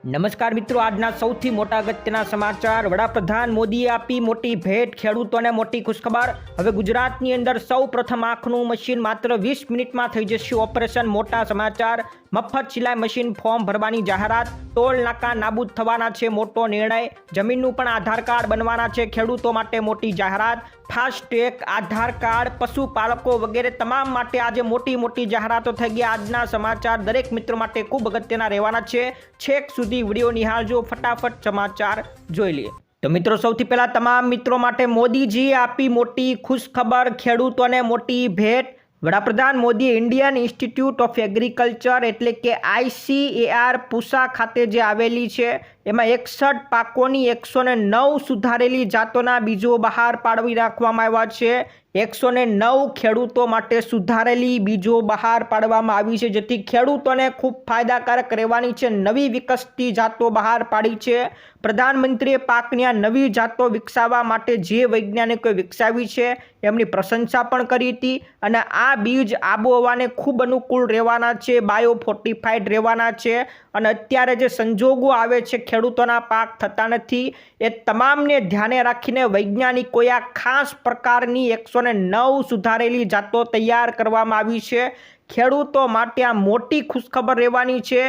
નમસ્કાર મિત્રો, આજના સૌથી મોટા અગત્યના સમાચાર. વડાપ્રધાન મોદીએ આપી મોટી ભેટ, ખેડૂતોને મોટી ખુશખબર. હવે ગુજરાતની અંદર સૌ પ્રથમ આંખનું મશીન માત્ર 20 મિનિટમાં થઈ જશે ઓપરેશન. મોટા સમાચાર. મફત સિલાઈ મશીન ફોર્મ ભરવાની જાહેરાત. ટોલ નાકા નાબૂદ થવાના છે, મોટો નિર્ણય. જમીનનું પણ આધાર કાર્ડ બનવાના છે, ખેડૂતો માટે મોટી જાહેરાત. ફાસ્ટેગ, આધાર કાર્ડ, પશુપાલકો વગેરે તમામ માટે આજે મોટી જાહેરાતો થઈ ગઈ. આજના સમાચાર દરેક મિત્રો માટે ખૂબ અગત્યના રહેવાના છે. છેક સુધી વિડીયો નિહાળજો. ફટાફટ સમાચાર જોઈ લઈએ. તો મિત્રો, સૌથી પહેલા તમામ મિત્રો માટે મોદીજીએ આપી મોટી ખુશખબર, ખેડૂતોને મોટી ભેટ. વડાપ્રધાન મોદીએ ઇન્ડિયન ઇન્સ્ટિટ્યૂટ ઓફ એગ્રીકલ્ચર એટલે કે ICAR પૂસા ખાતે જે આવેલી છે એમાં 61 પાકોની 109 સુધારેલી જાતોના બીજો બહાર પાડવી નાખવામાં આવ્યા છે. 109 ખેડૂતો માટે સુધારેલી બીજો બહાર પાડવામાં આવી છે, જેથી ખેડૂતોને ખૂબ ફાયદાકારક રહેવાની છે. નવી વિકસતી જાતો બહાર પાડી છે. પ્રધાનમંત્રીએ પાકની આ નવી જાતો વિકસાવવા માટે જે વૈજ્ઞાનિકોએ વિકસાવી છે એમની પ્રશંસા પણ કરી હતી. અને આ બીજ આબોહવાને ખૂબ અનુકૂળ રહેવાના છે, બાયો ફોર્ટિફાઈડ રહેવાના છે. અને અત્યારે જે સંજોગો આવે છે, ખેડૂતોના પાક થતા નથી, એ તમામને ધ્યાને રાખીને વૈજ્ઞાનિકોએ આ ખાસ પ્રકારની 109 સુધારેલી જાતો તૈયાર કરવામાં આવી છે. ખેડૂતો માટે આ મોટી ખુશખબર રહેવાની છે.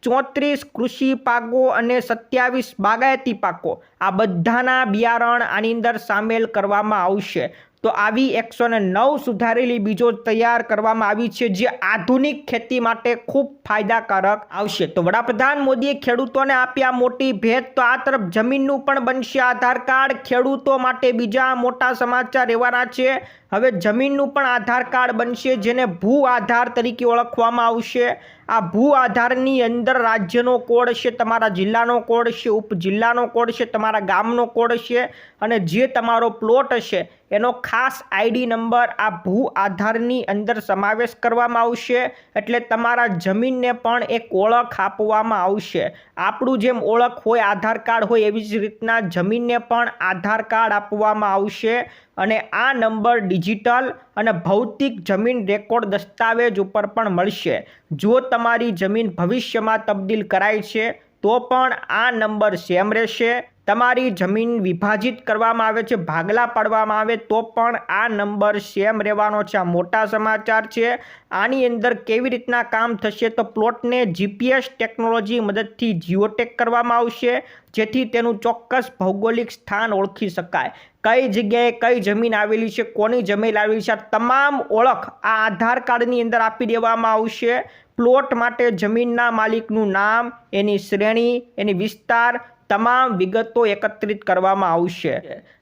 34 કૃષિ પાકો અને 27 બાગાયતી પાકો, આ બધાના બિયારણ આની અંદર સામેલ કરવામાં આવશે. તો આવી 109 સુધારેલી બીજો તૈયાર કરવામાં આવી છે, જે આધુનિક ખેતી માટે ખૂબ ફાયદાકારક આવશે. તો વડાપ્રધાન મોદીએ ખેડૂતોને આપ્યા મોટી ભેટ. તો આ તરફ જમીનનું પણ બનશે આધાર કાર્ડ. ખેડૂતો માટે બીજા મોટા સમાચાર રહેવાના છે. હવે જમીનનું પણ આધાર કાર્ડ બનશે, જેને ભૂ આધાર તરીકે ઓળખવામાં આવશે. આ ભૂ આધારની અંદર રાજ્યનો કોડ છે, તમારા જિલ્લાનો કોડ છે, ઉપજિલ્લાનો કોડ છે, તમારા ગામનો કોડ છે, અને જે તમારો પ્લોટ હશે એનો ખાસ ID નંબર આ ભૂ આધારની અંદર સમાવેશ કરવામાં આવશે. એટલે તમારા જમીનને પણ એક ઓળખ આપવામાં આવશે. આપણું જેમ ઓળખ હોય, આધાર કાર્ડ હોય, એવી જ રીતના જમીનને પણ આધાર કાર્ડ આપવામાં આવશે. અને આ નંબર ડિજિટલ અને ભૌતિક જમીન રેકોર્ડ દસ્તાવેજ ઉપર પણ મળશે. જો તમારી જમીન ભવિષ્યમાં તબદીલ કરાય છે તો પણ આ નંબર સેમ રહેશે. તમારી જમીન વિભાજિત કરવામાં આવે છે, ભાગલા પાડવામાં આવે તો પણ આ નંબર સેમ રહેવાનો છે. આ મોટા સમાચાર છે. આની અંદર કેવી રીતના કામ થશે, તો પ્લોટને GPS ટેકનોલોજી મદદથી જીઓટેક કરવામાં આવશે, જેથી તેનું ચોક્કસ ભૌગોલિક સ્થાન ઓળખી શકાય. કઈ જગ્યાએ કઈ જમીન આવેલી છે, કોની જમીન આવેલી છે, તમામ ઓળખ આ આધાર કાર્ડની અંદર આપી દેવામાં આવશે. પ્લોટ માટે જમીનના માલિકનું નામ, એની શ્રેણી, એની વિસ્તાર, તમામ વિગતો એકત્રિત કરવામાં આવશે.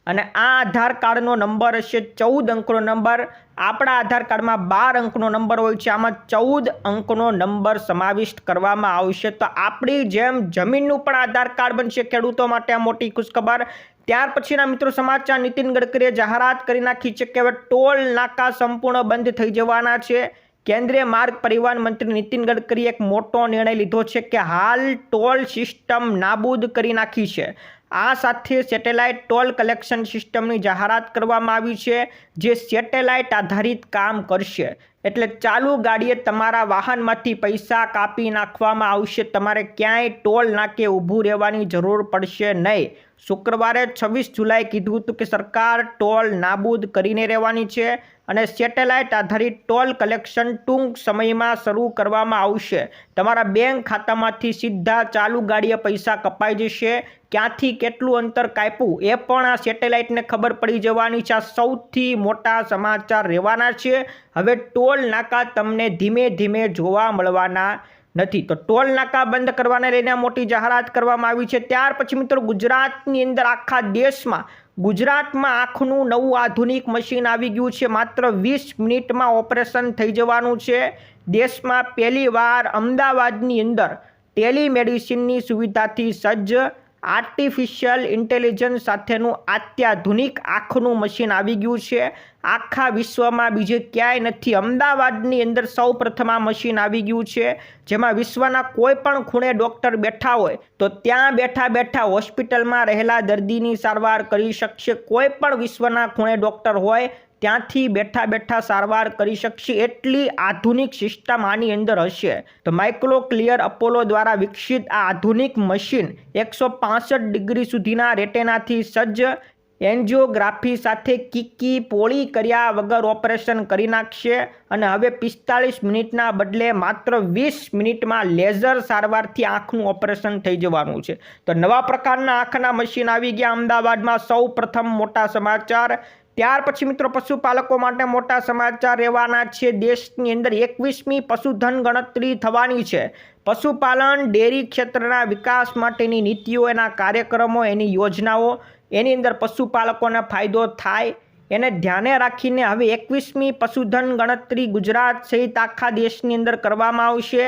અને આ આધાર કાર્ડનો નંબર હશે 14 અંકનો નંબર. આપણા આધાર કાર્ડમાં 12 અંકનો નંબર હોય છે, આમાં 14 અંકનો નંબર સમાવિષ્ટ કરવામાં આવશે. તો આપણી જેમ જમીનનું પણ આધાર કાર્ડ બનશે ખેડૂતો માટે. આ મોટી ખુશખબર. ત્યાર પછીના મિત્રો સમાચાર, નીતિન ગડકરીએ જાહેરાત કરી નાખી છે કે હવે ટોલ નાકા સંપૂર્ણ બંધ થઈ જવાના છે. કેન્દ્રીય માર્ગ પરિવહન મંત્રી નીતિન ગડકરીએ એક મોટો નિર્ણય લીધો છે કે હાલ ટોલ સિસ્ટમ નાબૂદ કરી નાખી છે. આ સાથે સેટેલાઇટ ટોલ કલેક્શન સિસ્ટમની જાહેરાત કરવામાં આવી છે, જે સેટેલાઇટ આધારિત કામ કરશે. એટલે ચાલુ ગાડીએ તમારા વાહનમાંથી પૈસા કાપી નાખવામાં આવશે. તમારે ક્યાંય ટોલ નાકે ઊભું રહેવાની જરૂર પડશે નહીં. શુક્રવારે 26 જુલાઈ કીધું હતું કે સરકાર ટોલ નાબૂદ કરીને રહેવાની છે અને સેટેલાઇટ આધારિત ટોલ કલેક્શન ટૂંક સમયમાં શરૂ કરવામાં આવશે. તમારા બેંક ખાતામાંથી સીધા ચાલુ ગાડીએ પૈસા કપાઈ જશે. ક્યાંથી કેટલું અંતર કાપ્યું એ પણ આ સેટેલાઇટને ખબર પડી જવાની છે. આ સૌથી મોટા સમાચાર રહેવાના છે. હવે ટોલ નાકા તમને ધીમે ધીમે જોવા મળવાના નથી. તો ટોલ નાકા બંધ કરવાને લઈને મોટી જાહેરાત કરવામાં આવી છે. ત્યાર પછી મિત્રો, ગુજરાતની અંદર આખા દેશમાં ગુજરાતમાં આંખનું નવું આધુનિક મશીન આવી ગયું છે. માત્ર 20 મિનિટમાં ઓપરેશન થઈ જવાનું છે. દેશમાં પહેલીવાર અમદાવાદની અંદર ટેલિમેડિસિનની સુવિધાથી સજ્જ આર્ટિફિશિયલ ઇન્ટેલિજન્સ સાથેનું અત્યાધુનિક આંખનું મશીન આવી ગયું છે. આખા વિશ્વમાં બીજે ક્યાંય નથી. અમદાવાદની અંદર સૌ પ્રથમ આ મશીન આવી ગયું છે, જેમાં વિશ્વના કોઈ પણ ખૂણે ડૉક્ટર બેઠા હોય તો ત્યાં બેઠા હોસ્પિટલમાં રહેલા દર્દીની સારવાર કરી શકશે. કોઈ પણ વિશ્વના ખૂણે ડૉક્ટર હોય ત્યાંથી બેઠા બેઠા સારવાર કરી શકશે એટલી આધુનિક સિસ્ટમ આની અંદર હશે. તો માઇક્રોક્લિયર અપોલો દ્વારા વિકસિત આ આધુનિક મશીન 165 ડિગ્રી સુધીના રેટેનાથી સજ્જ એન્જિયોગ્રાફી સાથે કીકી પોળી કર્યા વગર ઓપરેશન કરી નાખશે અને હવે 45 મિનિટના બદલે માત્ર 20 મિનિટમાં લેઝર સારવારથી આંખનું ઓપરેશન થઈ જવાનું છે. તો નવા પ્રકારના આંખના મશીન આવી ગયા અમદાવાદમાં, સૌ પ્રથમ મોટા સમાચાર. ત્યાર પછી મિત્રો પશુપાલકો માટે મોટા સમાચાર રહેવાના છે. દેશની અંદર 21મી પશુધન ગણતરી થવાની છે. પશુપાલન ડેરી ક્ષેત્રના વિકાસ માટેની નીતિઓ, એના કાર્યક્રમો, એની યોજનાઓ, એની અંદર પશુપાલકોને ફાયદો થાય એને ધ્યાને રાખીને હવે 21મી પશુધન ગણતરી ગુજરાત સહિત આખા દેશની અંદર કરવામાં આવશે.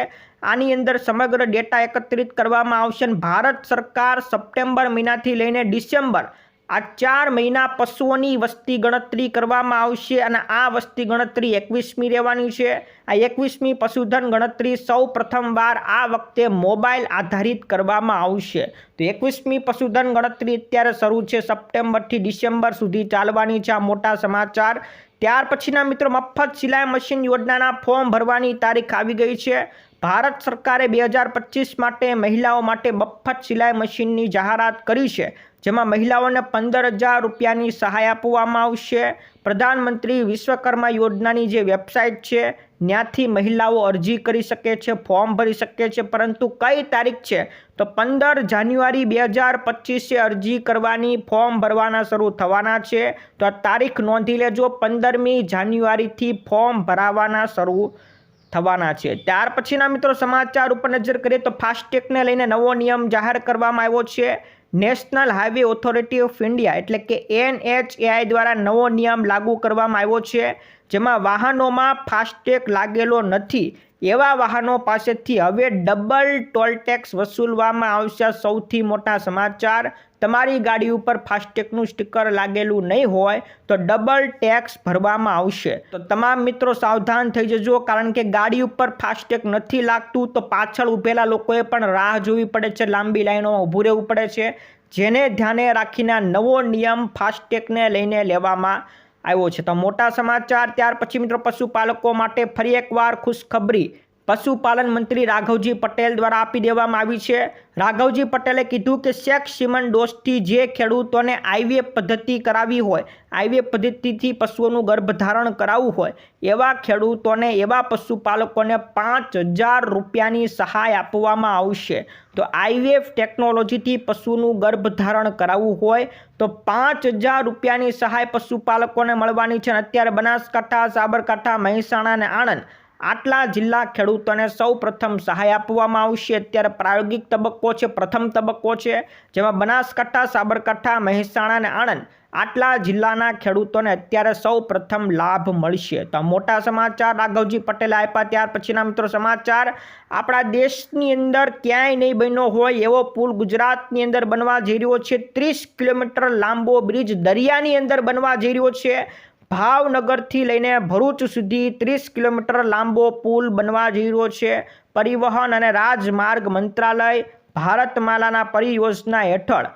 આની અંદર સમગ્ર ડેટા એકત્રિત કરવામાં આવશે અને ભારત સરકાર સપ્ટેમ્બર મહિનાથી લઈને ડિસેમ્બર આ 4 મહિના પશુઓની વસ્તી ગણતરી કરવામાં આવશે અને આ વસ્તી ગણતરી 21મી રહેવાની છે. આ 21મી પશુધન ગણતરી સૌ પ્રથમવાર આ વખતે મોબાઈલ આધારિત કરવામાં આવશે. તો 21મી પશુધન ગણતરી અત્યારે શરૂ છે, સપ્ટેમ્બરથી ડિસેમ્બર સુધી ચાલવાની છે. આ મોટા સમાચાર. ત્યાર પછીના મિત્રો મફત સિલાઈ મશીન યોજનાના ફોર્મ ભરવાની તારીખ આવી ગઈ છે. ભારત સરકારે 2025 માટે મહિલાઓ માટે મફત સિલાઈ મશીનની જાહેરાત કરી છે, જેમાં મહિલાઓને 15,000 રૂપિયાની સહાય આપવામાં આવશે. પ્રધાનમંત્રી વિશ્વકર્મા યોજનાની જે વેબસાઇટ છે ત્યાંથી મહિલાઓ અરજી કરી શકે છે, ફોર્મ ભરી શકે છે. પરંતુ કઈ તારીખ છે? તો 15 જાન્યુઆરી 2025 અરજી કરવાની, ફોર્મ ભરવાના શરૂ થવાના છે. તો આ તારીખ નોંધી લેજો, 15મી જાન્યુઆરીથી ફોર્મ ભરાવાના શરૂ થવાના છે. ત્યાર પછીના મિત્રો સમાચાર ઉપર નજર કરીએ તો ફાસ્ટેગને લઈને નવો નિયમ જાહેર કરવામાં આવ્યો છે. National highway authority of India એટલે કે NHAI દ્વારા નવો નિયમ લાગુ કરવામાં આવ્યો છે, જેમાં વાહનોમાં ફાસ્ટેગ લાગેલો નથી એવા વાહનો પાસેથી હવે ડબલ ટોલ ટેક્સ વસૂલવામાં આવશે. સૌથી મોટા સમાચાર. તમારી ગાડી ઉપર ફાસ્ટેગનું સ્ટીકર લાગેલું નહીં હોય તો ડબલ ટેક્સ ભરવામાં આવશે. તો તમામ મિત્રો સાવધાન થઈ જજો, કારણ કે ગાડી ઉપર ફાસ્ટેગ નથી લાગતું તો પાછળ ઊભેલા લોકોએ પણ રાહ જોવી પડે છે, લાંબી લાઈનોમાં ઊભું રહેવું પડે છે. જેને ધ્યાને રાખીને નવો નિયમ ફાસ્ટેગને લઈને લેવામાં આવ્યો છે. તો મોટા સમાચાર. ત્યાર પછી મિત્રો પશુપાલકો માટે ફરી એકવાર ખુશખબરી પશુપાલન મંત્રી રાઘવજી પટેલ દ્વારા આપી દેવામાં આવી છે. રાઘવજી પટેલે કીધું કે શેખ સિમન ડોઝથી જે ખેડૂતોને આઈવીએફ પદ્ધતિ કરાવી હોય, આઈવીએફ પદ્ધતિથી પશુઓનું ગર્ભધારણ કરાવવું હોય એવા ખેડૂતોને, એવા પશુપાલકોને 5,000 રૂપિયાની સહાય આપવામાં આવશે. તો આઈવીએફ ટેકનોલોજીથી પશુનું ગર્ભધારણ કરાવવું હોય તો 5,000 રૂપિયાની સહાય પશુપાલકોને મળવાની છે. અત્યારે બનાસકાંઠા, સાબરકાંઠા, મહેસાણા અને આણંદ આટલા જિલ્લા ખેડૂતોને સૌ પ્રથમ સહાય આપવામાં આવશે. અત્યારે પ્રાયોગિક તબક્કો છે, પ્રથમ તબક્કો છે, જેમાં બનાસકાંઠા, સાબરકાંઠા, મહેસાણા અને આણંદ આટલા જિલ્લાના ખેડૂતોને અત્યારે સૌ પ્રથમ લાભ મળશે. તો મોટા સમાચાર રાઘવજી પટેલે આપ્યા. ત્યાર પછીના મિત્રો સમાચાર. આપણા દેશની અંદર ક્યાંય નહીં બન્યો હોય એવો પુલ ગુજરાતની અંદર બનવા જઈ રહ્યો છે. 30 કિલોમીટર લાંબો બ્રિજ દરિયાની અંદર બનવા જઈ રહ્યો છે. ભાવનગરથી લઈને ભરૂચ સુધી 30 કિલોમીટર લાંબો પુલ બનવા જઈ રહ્યો છે. પરિવહન અને રાજમાર્ગ મંત્રાલય ભારતમાલાના પરિયોજના હેઠળ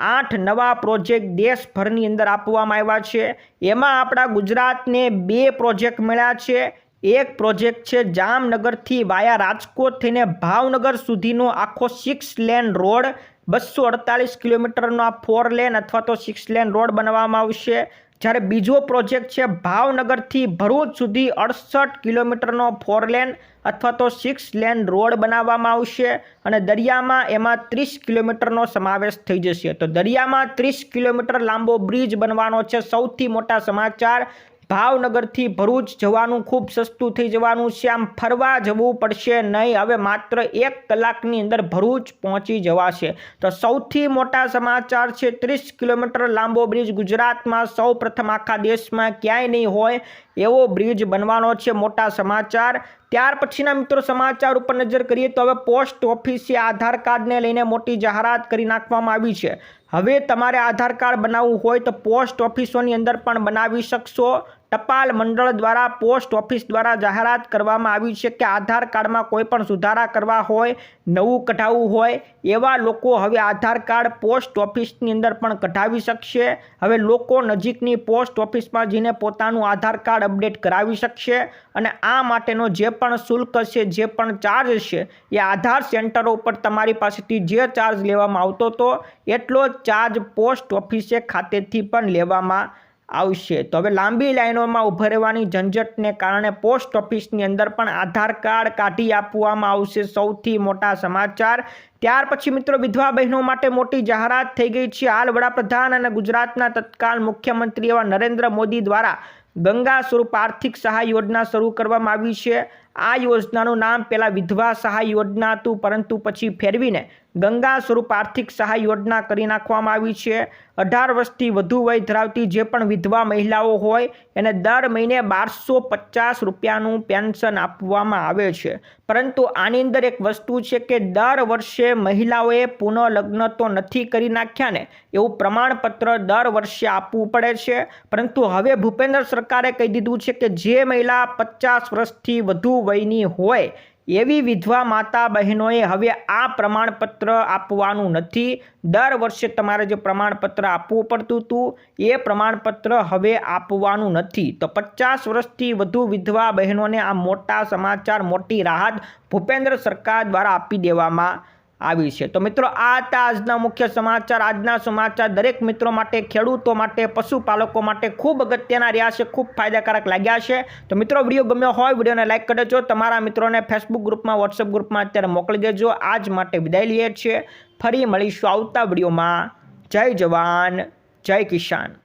8 નવા પ્રોજેક્ટ દેશભરની અંદર આપવામાં આવ્યા છે. એમાં આપણા ગુજરાતને 2 પ્રોજેક્ટ મળ્યા છે. એક પ્રોજેક્ટ છે જામનગરથી વાયા રાજકોટ થઈને ભાવનગર સુધીનો આખો 6 લેન રોડ, 248 કિલોમીટરનો આ 4 લેન અથવા તો 6 લેન રોડ બનાવવામાં આવશે. જ્યારે બીજો પ્રોજેક્ટ છે ભાવનગરથી ભરૂચ સુધી 68 કિલોમીટરનો 4 લેન અથવા તો 6 લેન રોડ બનાવવામાં આવશે અને દરિયામાં એમાં 30 કિલોમીટરનો સમાવેશ થઈ જશે. તો દરિયામાં 30 કિલોમીટર લાંબો બ્રિજ બનવાનો છે. સૌથી મોટા સમાચાર. ભાવનગરથી ભરૂચ જવાનું ખૂબ સસ્તું થઈ જવાનું છે. આમ ફરવા જવું પડશે નહીં. હવે માત્ર 1 કલાકની અંદર ભરૂચ પહોંચી જવાશે. તો સૌથી મોટા સમાચાર છે. 30 કિલોમીટર લાંબો બ્રિજ ગુજરાતમાં સૌ પ્રથમ આખા દેશમાં ક્યાંય નહીં હોય એવો બ્રિજ બનવાનો છે. મોટા સમાચાર. ત્યાર પછીના મિત્રો સમાચાર ઉપર નજર કરીએ તો હવે પોસ્ટ ઓફિસે આધાર કાર્ડને લઈને મોટી જાહેરાત કરી નાખવામાં આવી છે. હવે તમારે આધાર કાર્ડ બનાવવું હોય તો પોસ્ટ ઓફિસોની અંદર પણ બનાવી શકશો. ટપાલ મંડળ દ્વારા પોસ્ટ ઓફિસ દ્વારા જાહેરાત કરવામાં આવી છે કે આધાર કાર્ડમાં કોઈ પણ સુધારા કરવા હોય, નવું કઢાવવું હોય, એવા લોકો હવે આધાર કાર્ડ પોસ્ટ ઓફિસની અંદર પણ કઢાવી શકશે. હવે લોકો નજીકની પોસ્ટ ઓફિસમાં જઈને પોતાનું આધાર કાર્ડ અપડેટ કરાવી શકશે અને આ માટેનો જે પણ શુલ્ક છે, જે પણ ચાર્જ છે, એ આધાર સેન્ટરો ઉપર તમારી પાસેથી જે ચાર્જ લેવામાં આવતો હતો એટલો જ ચાર્જ પોસ્ટ ઓફિસે ખાતેથી પણ લેવામાં આવશે. તો હવે લાંબી લાઈનોમાં ઊભા રહેવાની ઝંઝટને કારણે પોસ્ટ ઓફિસની અંદર પણ આધાર કાર્ડ કાઢી આપવામાં આવશે. સૌથી મોટા સમાચાર. ત્યાર પછી મિત્રો વિધવા બહેનો માટે મોટી જાહેરાત થઈ ગઈ છે. હાલ વડાપ્રધાન અને ગુજરાતના તત્કાલ મુખ્યમંત્રી એવા નરેન્દ્ર મોદી દ્વારા ગંગા સ્વરૂપ આર્થિક સહાય યોજના શરૂ કરવામાં આવી છે. આ યોજનાનું નામ પહેલાં વિધવા સહાય યોજના હતું, પરંતુ પછી ફેરવીને ગંગા સ્વરૂપ આર્થિક સહાય યોજના કરી નાખવામાં આવી છે. 18 વર્ષથી વધુ વય ધરાવતી જે પણ વિધવા મહિલાઓ હોય એને દર મહિને 1250 રૂપિયાનું પેન્શન આપવામાં આવે છે. પરંતુ આની અંદર એક વસ્તુ છે કે દર વર્ષે મહિલાઓએ પુનઃલગ્ન તો નથી કરી નાખ્યા ને એવું પ્રમાણપત્ર દર વર્ષે આપવું પડે છે. પરંતુ હવે ભૂપેન્દ્ર સરકારે કહી દીધું છે કે જે મહિલા 50 વર્ષથી વધુ વયની હોય એવી વિધવા માતા બહેનોએ હવે આ પ્રમાણપત્ર આપવાનું નથી. દર વર્ષે તમારે જે પ્રમાણપત્ર આપવું પડતું હતું એ પ્રમાણપત્ર હવે આપવાનું નથી. તો 50 વર્ષથી વધુ વિધવા બહેનોને આ મોટા સમાચાર, મોટી રાહત ભૂપેન્દ્ર સરકાર દ્વારા આપી દેવામાં આવી છે. તો મિત્રો આ હતા આજના મુખ્ય સમાચાર. આજના સમાચાર દરેક મિત્રો માટે, ખેડૂતો માટે, પશુપાલકો માટે ખૂબ અગત્યના રહ્યા છે, ખૂબ ફાયદાકારક લાગ્યા છે. તો મિત્રો વિડીયો ગમ્યો હોય વિડીયોને લાઇક કરી દેજો, તમારા મિત્રોને ફેસબુક ગ્રુપમાં, વોટ્સએપ ગ્રુપમાં અત્યારે મોકલી દેજો. આજ માટે વિદાય લઈએ છીએ. ફરી મળીશું આવતા વિડીયોમાં. જય જવાન, જય કિસાન.